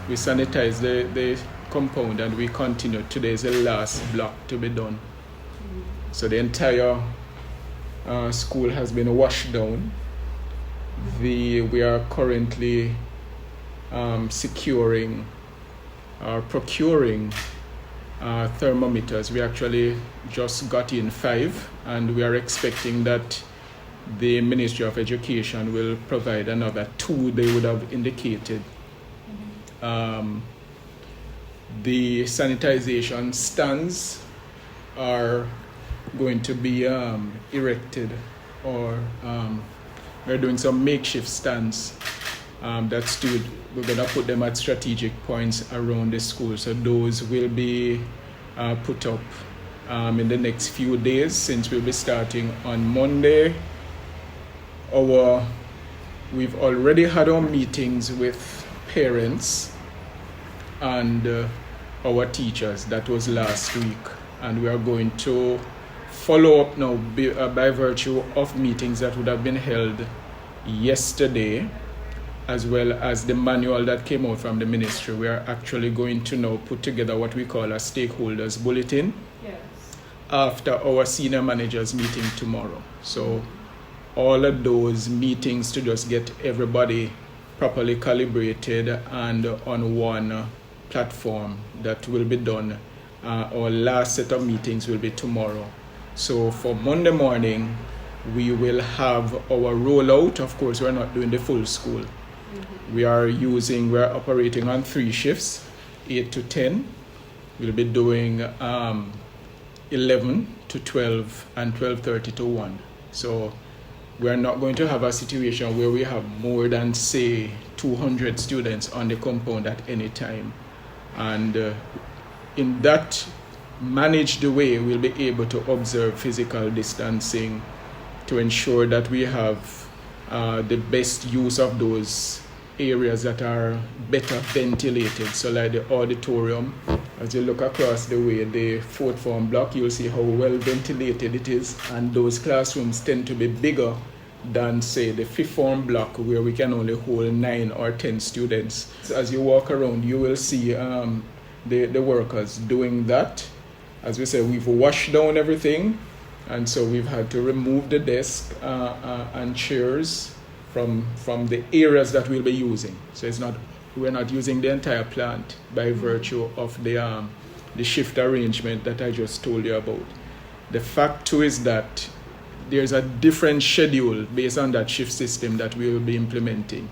we sanitized the compound and we continue. Today is the last block to be done. So the entire school has been washed down. We are currently securing or procuring thermometers. We actually just got in 5, and we are expecting that the Ministry of Education will provide another 2 they would have indicated. The sanitization stands are going to be erected, or we're doing some makeshift stands we're going to put them at strategic points around the school. So those will be put up in the next few days, since we'll be starting on Monday. We've already had our meetings with parents and our teachers. That was last week, and we are going to follow up now by virtue of meetings that would have been held yesterday, as well as the manual that came out from the ministry. We are actually going to now put together what we call a stakeholders bulletin after our senior managers meeting tomorrow. So all of those meetings to just get everybody properly calibrated and on one platform, that will be done. Our last set of meetings will be tomorrow. So for Monday morning, we will have our rollout. Of course, we're not doing the full school. We're operating on 3 shifts, 8 to 10. We'll be doing 11 to 12 and 12:30 to 1. So we're not going to have a situation where we have more than, say, 200 students on the compound at any time. And in that managed way, we'll be able to observe physical distancing to ensure that we have the best use of those areas that are better ventilated. So like the auditorium, as you look across the way, the 4th form block, you'll see how well ventilated it is, and those classrooms tend to be bigger than, say, the 5th form block, where we can only hold 9 or 10 students. So as you walk around, you will see the workers doing that. As we said, we've washed down everything, and so we've had to remove the desk and chairs from the areas that we'll be using. So we're not using the entire plant by virtue of the shift arrangement that I just told you about. The fact too is that there's a different schedule based on that shift system that we will be implementing.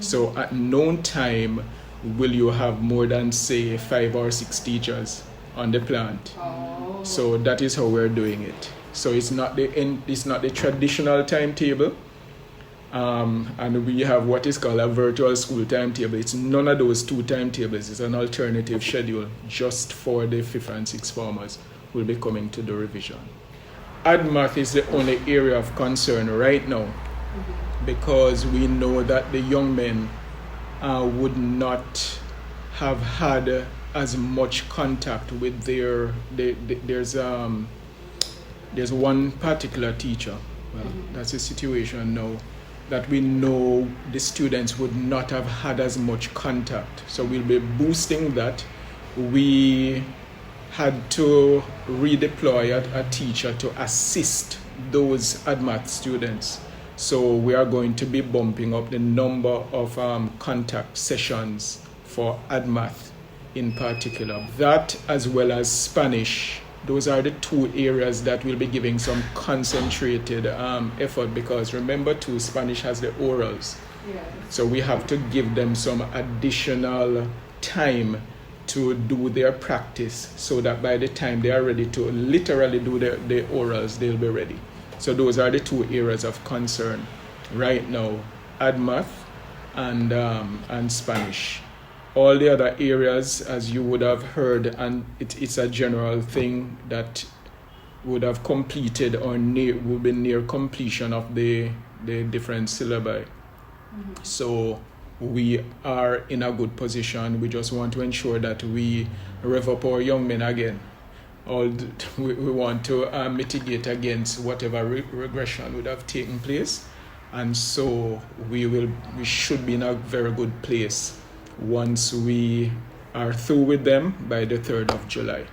So at no time will you have more than, say, 5 or 6 teachers on the plant. So that is how we're doing it. So it's not the traditional timetable, and we have what is called a virtual school timetable. It's none of those 2 timetables. It's an alternative schedule just for the 5th and 6th formers who will be coming to the revision. AdMath is the only area of concern right now, because we know that the young men would not have had as much contact with there's one particular teacher. Well, that's the situation now, that we know the students would not have had as much contact. So we'll be boosting that. We had to redeploy a teacher to assist those AdMath students. So we are going to be bumping up the number of contact sessions for AdMath in particular. That, as well as Spanish, those are the 2 areas that we'll be giving some concentrated effort, because remember too, Spanish has the orals. So we have to give them some additional time to do their practice, so that by the time they are ready to literally do the orals, they'll be ready. So those are the 2 areas of concern right now, AdMath and Spanish. All the other areas, as you would have heard, and it's a general thing, that would have completed or will be near completion of the different syllabi. So we are in a good position. We just want to ensure that we rev up our young men again. We want to mitigate against whatever regression would have taken place, and so we should be in a very good place once we are through with them by the 3rd of July.